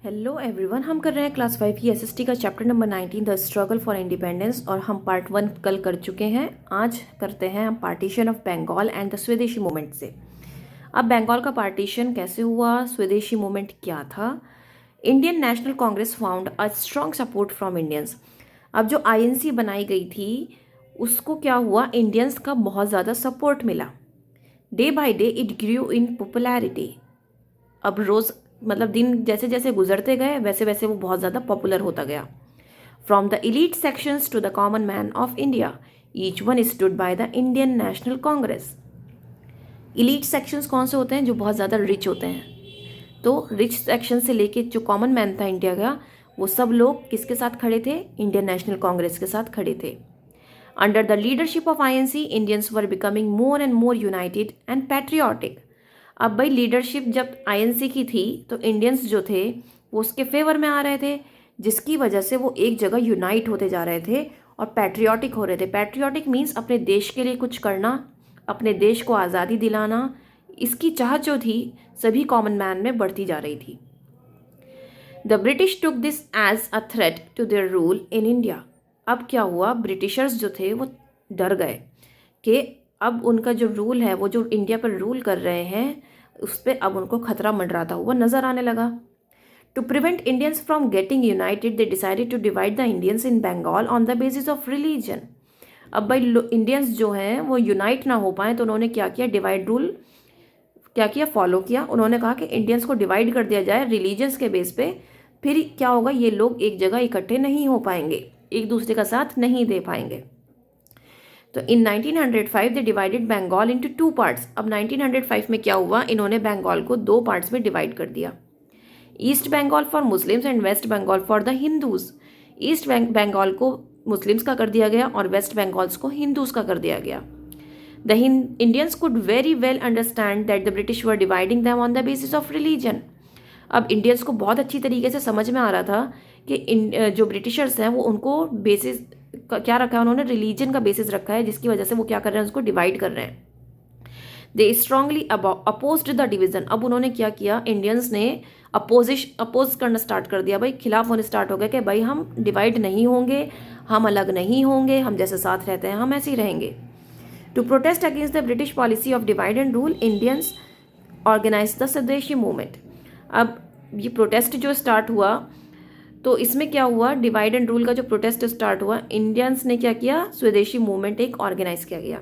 Hello everyone, हम कर रहे हैं क्लास 5 की एसएसटी का chapter number 19 the struggle for independence. और हम पार्ट 1 कल कर चुके हैं। आज करते हैं हम partition of Bengal and the swadeshi movement से। अब बंगाल का पार्टीशन कैसे हुआ, स्वदेशी मूवमेंट क्या था। Indian National Congress found a strong support from Indians. अब जो आईएनसी बनाई गई थी उसको क्या हुआ, इंडियंस का बहुत ज़्यादा सपोर्ट मिला। Day by day it grew in popularity. अब रोज़ मतलब दिन जैसे जैसे गुजरते गए वैसे वैसे वो बहुत ज़्यादा पॉपुलर होता गया। From the elite sections to the common man of India each one stood by the Indian National Congress. Elite sections कौन से होते हैं? जो बहुत ज़्यादा रिच होते हैं। तो रिच सेक्शन से लेके जो कॉमन मैन था इंडिया का, वो सब लोग किसके साथ खड़े थे? इंडियन नेशनल कांग्रेस के साथ खड़े थे। Under the leadership of INC Indians were becoming more and more United and patriotic. अब भाई लीडरशिप जब आईएनसी की थी तो इंडियंस जो थे वो उसके फेवर में आ रहे थे, जिसकी वजह से वो एक जगह यूनाइट होते जा रहे थे और पैट्रियाटिक हो रहे थे। पैट्रियाटिक मीन्स अपने देश के लिए कुछ करना, अपने देश को आज़ादी दिलाना। इसकी चाह जो थी सभी कॉमन मैन में बढ़ती जा रही थी। The British took this as a threat to their rule in India. अब क्या हुआ, ब्रिटिशर्स जो थे वो डर गए कि अब उनका जो रूल है, वो जो इंडिया पर रूल कर रहे हैं, उस पर अब उनको खतरा मंडराता हुआ नजर आने लगा। To prevent Indians from getting united they decided to divide the Indians in Bengal on the basis of religion. अब भाई इंडियंस जो हैं वो यूनाइट ना हो पाए तो उन्होंने क्या किया, डिवाइड रूल क्या किया, फॉलो किया। उन्होंने कहा कि इंडियंस को डिवाइड कर दिया जाए रिलीजन्स के बेस पे, फिर क्या होगा, ये लोग एक जगह इकट्ठे नहीं हो पाएंगे, एक दूसरे का साथ नहीं दे पाएंगे। तो in 1905 they divided Bengal into 2 parts. अब 1905 में क्या हुआ, इन्होंने बंगाल को 2 पार्ट्स में डिवाइड कर दिया। East Bengal for Muslims and west Bengal for the Hindus. East Bengal को मुस्लिम्स का कर दिया गया और वेस्ट बंगाल्स को हिंदूज का कर दिया गया। The Indians could very well understand that the British were dividing them on the basis of religion. अब इंडियंस को बहुत अच्छी तरीके से समझ में आ रहा था कि जो ब्रिटिशर्स हैं वो उनको बेसिस क्या रखा है, उन्होंने रिलीजन का बेसिस रखा है, जिसकी वजह से वो क्या कर रहे हैं, उसको डिवाइड कर रहे हैं। दे स्ट्रांगली अपोज्ड द डिवीजन। अब उन्होंने क्या किया, इंडियंस ने अपोज करना स्टार्ट कर दिया, भाई खिलाफ होने स्टार्ट हो गए कि भाई हम डिवाइड नहीं होंगे, हम अलग नहीं होंगे, हम जैसे साथ रहते हैं हम ऐसे ही रहेंगे। To protest against the British policy of divide and rule Indians organise the swadeshi movement. अब ये प्रोटेस्ट जो स्टार्ट हुआ तो इसमें क्या हुआ, डिवाइड एंड रूल का जो प्रोटेस्ट स्टार्ट हुआ, इंडियंस ने क्या किया, स्वदेशी मूवमेंट एक ऑर्गेनाइज किया गया।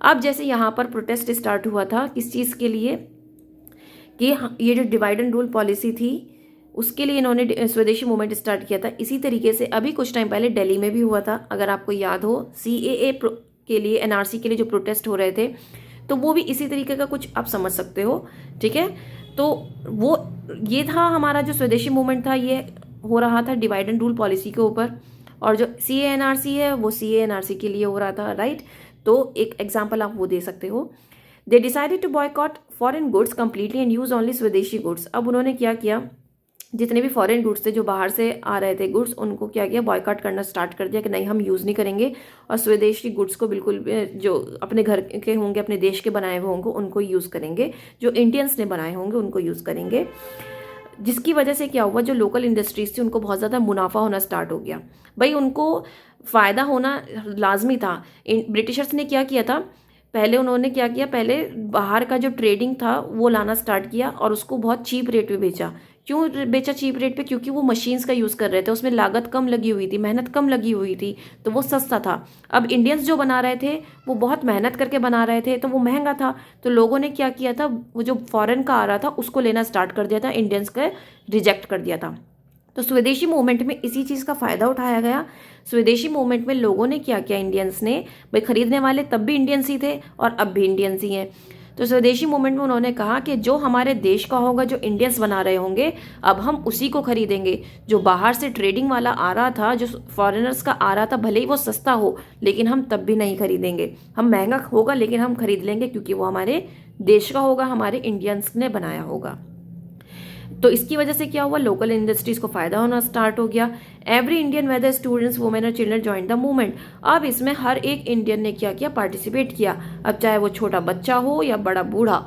अब जैसे यहाँ पर प्रोटेस्ट स्टार्ट हुआ था किस चीज़ के लिए, कि ये जो डिवाइड एंड रूल पॉलिसी थी उसके लिए इन्होंने स्वदेशी मूवमेंट स्टार्ट किया था। इसी तरीके से अभी कुछ टाइम पहले दिल्ली में भी हुआ था, अगर आपको याद हो, सीएए के लिए, एनआरसी के लिए जो प्रोटेस्ट हो रहे थे, तो वो भी इसी तरीके का कुछ आप समझ सकते हो। ठीक है, तो वो ये था हमारा जो स्वदेशी मूवमेंट था, ये हो रहा था डिवाइड एंड रूल पॉलिसी के ऊपर, और जो सीएएनआरसी है वो सीएएनआरसी के लिए हो रहा था, राइट। तो एक एग्जांपल आप वो दे सकते हो। They decided to boycott foreign goods completely and use only swadeshi goods. अब उन्होंने क्या किया, जितने भी फॉरेन गुड्स थे जो बाहर से आ रहे थे गुड्स, उनको क्या किया, बॉयकॉट करना स्टार्ट कर दिया कि नहीं हम यूज़ नहीं करेंगे, और स्वदेशी गुड्स को बिल्कुल जो अपने घर के होंगे, अपने देश के बनाए हुए होंगे उनको यूज़ करेंगे, जो इंडियंस ने बनाए होंगे उनको यूज़ करेंगे। जिसकी वजह से क्या हुआ, जो लोकल इंडस्ट्रीज थी उनको बहुत ज़्यादा मुनाफा होना स्टार्ट हो गया। भाई उनको फ़ायदा होना लाजमी था। ब्रिटिशर्स ने क्या किया था, पहले उन्होंने क्या किया, पहले बाहर का जो ट्रेडिंग था वो लाना स्टार्ट किया और उसको बहुत चीप रेट पे बेचा। क्यों बेचा चीप रेट पे? क्योंकि वो मशीन्स का यूज़ कर रहे थे, उसमें लागत कम लगी हुई थी, मेहनत कम लगी हुई थी, तो वो सस्ता था। अब इंडियंस जो बना रहे थे वो बहुत मेहनत करके बना रहे थे, तो वो महंगा था। तो लोगों ने क्या किया था, वो जो फॉरेन का आ रहा था उसको लेना स्टार्ट कर दिया था, इंडियंस का रिजेक्ट कर दिया था। तो स्वदेशी मूवमेंट में इसी चीज़ का फ़ायदा उठाया गया। स्वदेशी मूवमेंट में लोगों ने क्या किया, इंडियंस ने, भाई खरीदने वाले तब भी इंडियंस ही थे और अब भी इंडियंस ही हैं। तो स्वदेशी मूवमेंट में उन्होंने कहा कि जो हमारे देश का होगा, जो इंडियंस बना रहे होंगे, अब हम उसी को खरीदेंगे। जो बाहर से ट्रेडिंग वाला आ रहा था, जो फॉरेनर्स का आ रहा था, भले ही वो सस्ता हो लेकिन हम तब भी नहीं खरीदेंगे। हम महंगा होगा लेकिन हम खरीद लेंगे क्योंकि वो हमारे देश का होगा, हमारे इंडियंस ने बनाया होगा। तो इसकी वजह से क्या हुआ, लोकल इंडस्ट्रीज को फायदा होना स्टार्ट हो गया। Every Indian whether students women और चिल्ड्रन ज्वाइन द मूवमेंट। अब इसमें हर एक इंडियन ने क्या किया, पार्टिसिपेट किया। अब चाहे वो छोटा बच्चा हो या बड़ा बूढ़ा,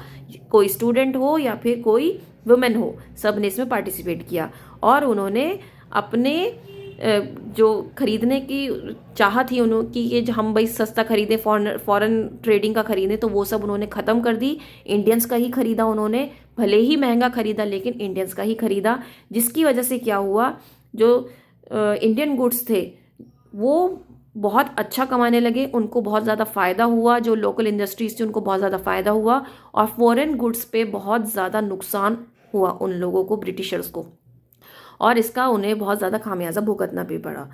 कोई स्टूडेंट हो या फिर कोई वुमेन हो, सब ने इसमें पार्टिसिपेट किया। और उन्होंने अपने जो खरीदने की चाह थी उन्होंने कि ये जो हम भाई सस्ता खरीदें, फॉरेन ट्रेडिंग का खरीदें, तो वो सब उन्होंने ख़त्म कर दी। इंडियंस का ही खरीदा उन्होंने, भले ही महंगा खरीदा लेकिन इंडियंस का ही खरीदा। जिसकी वजह से क्या हुआ, जो इंडियन गुड्स थे वो बहुत अच्छा कमाने लगे, उनको बहुत ज़्यादा फ़ायदा हुआ। जो लोकल इंडस्ट्रीज थी उनको बहुत ज़्यादा फ़ायदा हुआ, और फॉरेन गुड्स पे बहुत ज़्यादा नुकसान हुआ उन लोगों को, ब्रिटिशर्स को, और इसका उन्हें बहुत ज़्यादा खामियाजा भुगतना भी पड़ा।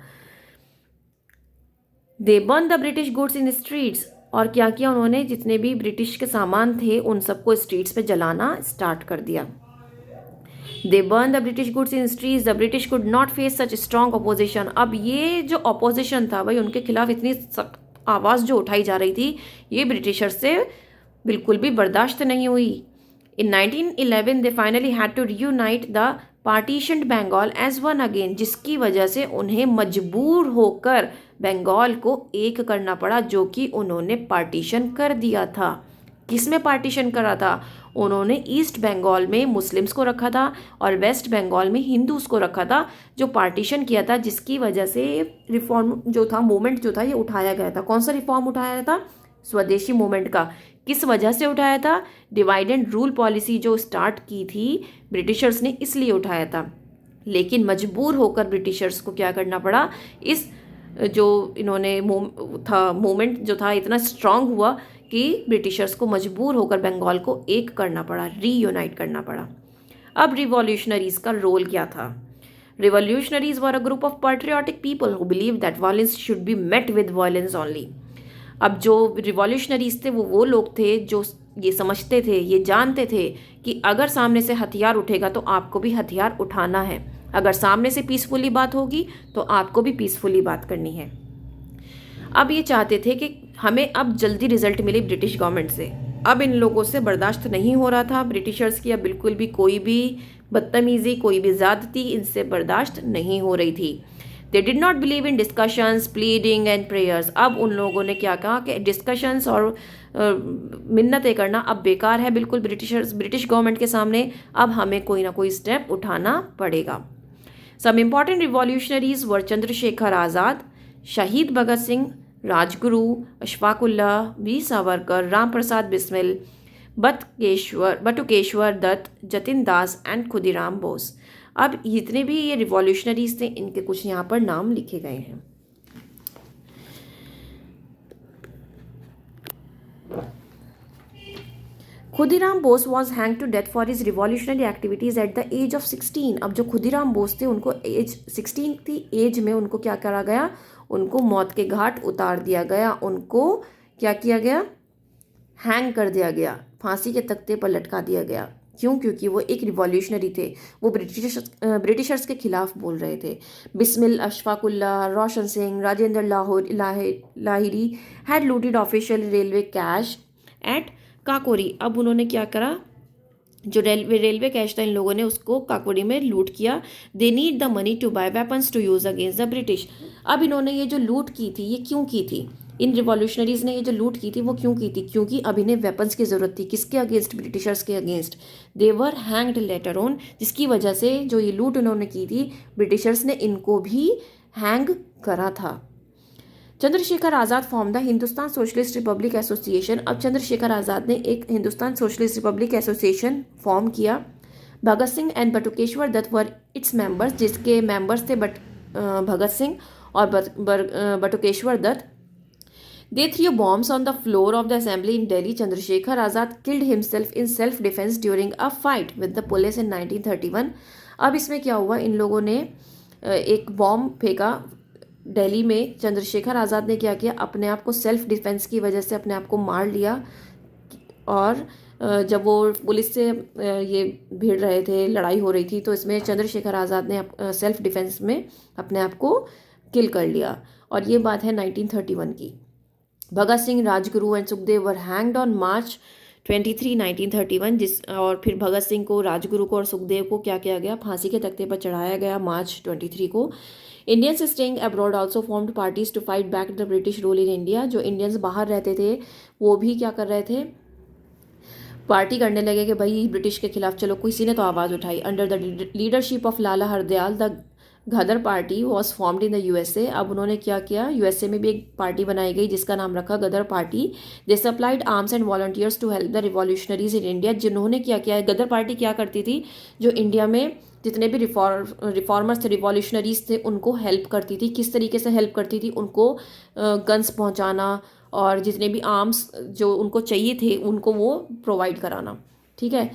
दे burn the British goods in streets, और क्या किया उन्होंने, जितने भी ब्रिटिश के सामान थे उन सबको स्ट्रीट्स पे जलाना स्टार्ट कर दिया। दे burn the British goods in streets, the British could not face such strong opposition. अब ये जो अपोजिशन था भाई, उनके खिलाफ इतनी सख्त आवाज़ जो उठाई जा रही थी, ये ब्रिटिशर्स से बिल्कुल भी बर्दाश्त नहीं हुई। In 1911 they finally had to reunite the partitioned Bengal as one again, जिसकी वजह से उन्हें मजबूर होकर बंगाल को एक करना पड़ा, जो कि उन्होंने पार्टीशन कर दिया था। किसमें पार्टीशन करा था? उन्होंने ईस्ट बंगाल में मुस्लिम्स को रखा था और वेस्ट बंगाल में हिंदूज को रखा था, जो पार्टीशन किया था, जिसकी वजह से रिफॉर्म जो था, मूवमेंट जो था, ये उठाया गया था। कौन सा रिफॉर्म उठाया था? स्वदेशी मूवमेंट का। किस वजह से उठाया था? डिवाइड एंड रूल पॉलिसी जो स्टार्ट की थी ब्रिटिशर्स ने, इसलिए उठाया था। लेकिन मजबूर होकर ब्रिटिशर्स को क्या करना पड़ा, इस जो इन्होंने मूवमेंट जो था इतना स्ट्रांग हुआ कि ब्रिटिशर्स को मजबूर होकर बंगाल को एक करना पड़ा, रीयूनाइट करना पड़ा। अब रिवॉल्यूशनरीज का रोल क्या था? Revolutionaries were a group of patriotic people who believe that violence should be met with violence only. अब जो रिवॉल्यूशनरीज थे वो लोग थे जो ये समझते थे, ये जानते थे कि अगर सामने से हथियार उठेगा तो आपको भी हथियार उठाना है, अगर सामने से पीसफुली बात होगी तो आपको भी पीसफुली बात करनी है। अब ये चाहते थे कि हमें अब जल्दी रिजल्ट मिले ब्रिटिश गवर्नमेंट से। अब इन लोगों से बर्दाश्त नहीं हो रहा था ब्रिटिशर्स की, अब बिल्कुल भी कोई भी बदतमीजी, कोई भी ज़्यादती इनसे बर्दाश्त नहीं हो रही थी। They did not believe in discussions, pleading and prayers. अब उन लोगों ने क्या कहा कि डिस्कशंस और मिन्नतें करना अब बेकार है बिल्कुल ब्रिटिश गवर्नमेंट के सामने, अब हमें कोई ना कोई स्टेप उठाना पड़ेगा। सम इम्पॉर्टेंट रिवॉल्यूशनरीज वर चंद्रशेखर आज़ाद, शहीद भगत सिंह, राजगुरु, अशफाकुल्लाह, वीर सावरकर, राम प्रसाद बिस्मिल, बटुकेश्वर दत्त, जतिन दास एंड खुदीराम बोस। अब जितने भी ये रिवॉल्यूशनरीज थे इनके कुछ यहाँ पर नाम लिखे गए हैं। Khudiram Bose was hang to death for his revolutionary activities at the age of 16। अब जो खुदीराम बोस थे उनको एज 16 थी, एज में उनको क्या करा गया, उनको मौत के घाट उतार दिया गया। उनको क्या किया गया? हैंग कर दिया गया, फांसी के तख्ते पर लटका दिया गया। क्यों? क्योंकि वो एक रिवॉल्यूशनरी थे, वो ब्रिटिशर्स के खिलाफ बोल रहे थे। Bismil, Ashfaqullah, Roshan Singh, Rajendra Lahiri had looted official railway cash at Kakori. अब उन्होंने क्या करा, जो रेलवे कैश था इन लोगों ने उसको काकोरी में लूट किया। They need the money to buy weapons to use against the British. अब इन्होंने ये जो लूट की थी ये क्यों की थी? इन रिवॉल्यूशनरीज ने ये जो लूट की थी वो क्यों की थी? क्योंकि अब इन्हें वेपन्स की ज़रूरत थी। किसके अगेंस्ट? ब्रिटिशर्स के against. They were hanged later on, जिसकी वजह से जो ये लूट उन्होंने की थी ब्रिटिशर्स ने इनको भी हैंग करा था। Chandrashekhar Azad form the Hindustan Socialist Republic Association. अब चंद्रशेखर आज़ाद ने एक Hindustan Socialist Republic Association form किया। Bhagat Singh and Batukeshwar Dutt were its members, जिसके मेंबर्स थे भगत सिंह और Batukeshwar Dutt. They threw bombs on the floor of the assembly in Delhi. Chandrasekhar Azad killed himself in self-defense during a fight with the police in 1931. अब इसमें क्या हुआ, इन लोगों ने एक बॉम्ब फेंका दिल्ली में। चंद्रशेखर आज़ाद ने क्या किया, अपने आप को सेल्फ डिफेंस की वजह से अपने आप को मार लिया। और जब वो पुलिस से ये भिड़ रहे थे, लड़ाई हो रही थी, तो इसमें चंद्रशेखर आज़ाद ने सेल्फ डिफेंस में अपने आप को किल कर लिया। और ये बात है 1931 की। Bhagat Singh, Rajguru and Sukhdev were hanged on March 23, 1931। और फिर भगत सिंह को, राजगुरु को और सुखदेव को क्या किया गया? फांसी के तख्ते पर चढ़ाया गया मार्च 23 को। Indians staying abroad also formed parties to fight back the British rule in India. जो इंडियंस बाहर रहते थे वो भी क्या कर रहे थे? पार्टी करने लगे कि भाई ब्रिटिश के खिलाफ चलो, किसी ने तो आवाज़ उठाई। Under the leadership of Lala Hardayal the Ghadar party was formed in the USA. अब उन्होंने क्या किया, यूएसए में भी एक पार्टी बनाई गई जिसका नाम रखा Ghadar party. They supplied arms and volunteers to help the revolutionaries in India. जिन्होंने क्या किया है, गदर पार्टी क्या करती थी, जो इंडिया में जितने भी रिफॉर्मर्स थे, रिवॉल्यूशनरीज थे, उनको हेल्प करती थी। किस तरीके से हेल्प करती थी, उनको गन्स पहुंचाना और जितने भी आर्म्स जो उनको चाहिए थे उनको वो प्रोवाइड कराना। ठीक है।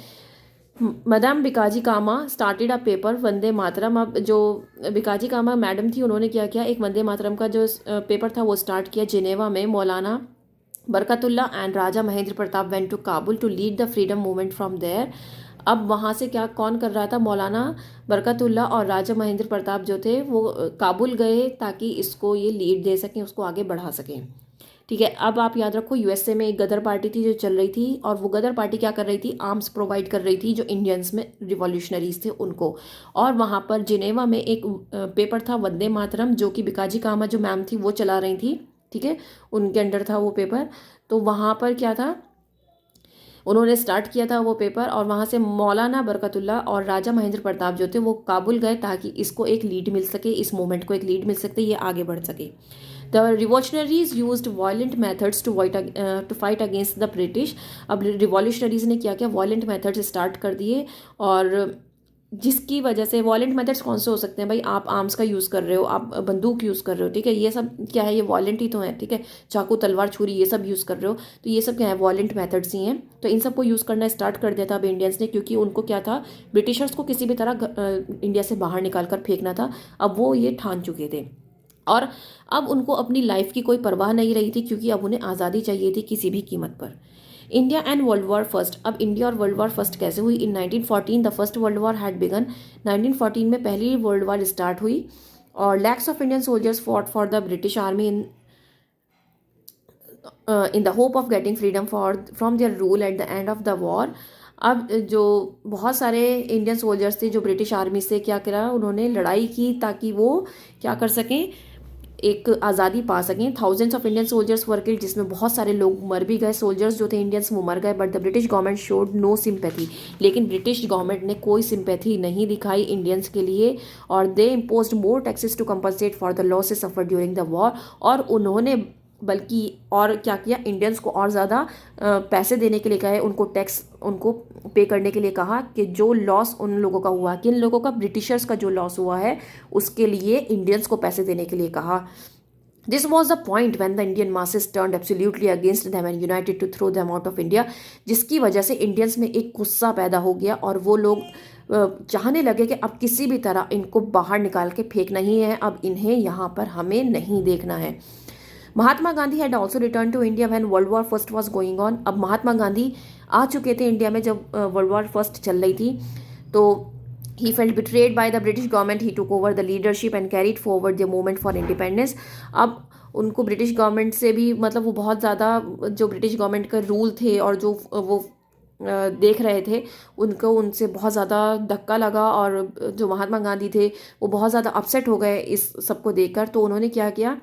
Madam Bhikaji Cama started a paper Vande Mataram. अब जो बिकाजी कामा मैडम थी, उन्होंने क्या किया, एक वंदे मातरम का जो पेपर था वो स्टार्ट किया जिनेवा में। Maulana Barkatullah and Raja Mahendra Pratap went to Kabul to lead the freedom movement from there. अब वहाँ से क्या कौन कर रहा था, मौलाना बरकतुल्ला और राजा महेंद्र प्रताप जो थे वो काबुल गए ताकि इसको ये लीड दे सकें, उसको आगे बढ़ा सकें। ठीक है। अब आप याद रखो, यूएसए में एक गदर पार्टी थी जो चल रही थी, और वो गदर पार्टी क्या कर रही थी, आर्म्स प्रोवाइड कर रही थी जो इंडियंस में रिवॉल्यूशनरीज थे उनको। और वहाँ पर जिनेवा में एक पेपर था वंदे मातरम, जो कि बिकाजी कामा जो मैम थी वो चला रही थी। ठीक है, उनके अंडर था वो पेपर। तो वहाँ पर क्या था, उन्होंने स्टार्ट किया था वो पेपर, और वहाँ से मौलाना बरकतुल्ला और राजा महेंद्र प्रताप जो थे वो काबुल गए ताकि इसको एक लीड मिल सके, इस मूवमेंट को एक लीड मिल सके, ये आगे बढ़ सके। The revolutionaries used violent methods to fight against the British. अब रिवॉल्यूशनरीज ने क्या किया, वायलेंट मेथड्स स्टार्ट कर दिए, और जिसकी वजह से वॉयलेंट मेथड्स कौन से हो सकते हैं भाई, आप आर्म्स का यूज़ कर रहे हो, आप बंदूक यूज़ कर रहे हो। ठीक है, ये सब क्या है, ये वॉयलेंट ही तो है। ठीक है, चाकू तलवार छुरी ये सब यूज़ कर रहे हो, तो ये सब क्या है, वॉयलेंट मेथड्स ही हैं। तो इन सब को यूज़ करना स्टार्ट कर दिया था अब इंडियंस ने, क्योंकि उनको क्या था, ब्रिटिशर्स को किसी भी तरह इंडिया से बाहर निकाल कर फेंकना था। अब वो ये ठान चुके थे, और अब उनको अपनी लाइफ की कोई परवाह नहीं रही थी, क्योंकि अब उन्हें आज़ादी चाहिए थी किसी भी कीमत पर। India and world war first. अब इंडिया और वर्ल्ड वॉर फर्स्ट कैसे हुई, in 1914 the first world war had begun. 1914 में पहली वर्ल्ड वॉर स्टार्ट हुई, और lakhs of Indian soldiers fought for the British army in the hope of getting freedom from their rule at the end of the war. अब जो बहुत सारे Indian soldiers थे जो ब्रिटिश आर्मी से क्या करा, उन्होंने लड़ाई की ताकि वो क्या कर सकें, एक आज़ादी पा सकें। Thousands of Indian soldiers were killed, जिसमें बहुत सारे लोग मर भी गए, सोल्जर्स जो थे इंडियंस वो मर गए। But the British government showed no sympathy. लेकिन ब्रिटिश गवर्नमेंट ने कोई सिंपैथी नहीं दिखाई इंडियंस के लिए, और they imposed more taxes to compensate for the losses suffered during the war. और उन्होंने बल्कि और क्या किया, इंडियंस को और ज़्यादा पैसे देने के लिए कहा, उनको टैक्स उनको पे करने के लिए कहा, कि जो लॉस उन लोगों का हुआ, किन लोगों का, ब्रिटिशर्स का जो लॉस हुआ है उसके लिए इंडियंस को पैसे देने के लिए कहा। This was the point when the Indian masses turned absolutely against them and united to throw them out of India. जिसकी वजह से इंडियंस में एक गुस्सा पैदा हो गया, और वो लोग चाहने लगे कि अब किसी भी तरह इनको बाहर निकाल के फेंकना ही है, अब इन्हें यहाँ पर हमें नहीं देखना है। Mahatma Gandhi had also return to India when world war first was going on. अब महात्मा गांधी आ चुके थे इंडिया में जब वर्ल्ड वॉर फर्स्ट चल रही थी। तो he felt betrayed by the British government. He took over the leadership and carried forward the movement for independence. अब उनको ब्रिटिश गवर्नमेंट से भी मतलब वो बहुत ज़्यादा जो ब्रिटिश गवर्नमेंट का रूल थे और जो वो देख रहे थे, उनको उनसे बहुत ज़्यादा धक्का लगा, और जो महात्मा गांधी थे वो बहुत ज़्यादा अपसेट हो गए इस सबको देखकर। तो उन्होंने क्या किया,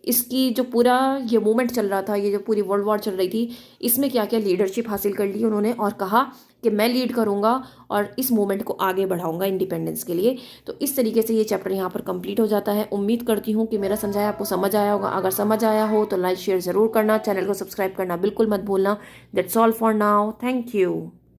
इसकी जो पूरा ये मूवमेंट चल रहा था, ये जो पूरी वर्ल्ड वॉर चल रही थी, इसमें क्या क्या लीडरशिप हासिल कर ली उन्होंने, और कहा कि मैं लीड करूंगा और इस मूवमेंट को आगे बढ़ाऊंगा इंडिपेंडेंस के लिए। तो इस तरीके से ये चैप्टर यहाँ पर कंप्लीट हो जाता है। उम्मीद करती हूँ कि मेरा समझाया आपको समझ आया होगा। अगर समझ आया हो तो लाइक शेयर ज़रूर करना, चैनल को सब्सक्राइब करना बिल्कुल मत भूलना। That's all for now, thank you.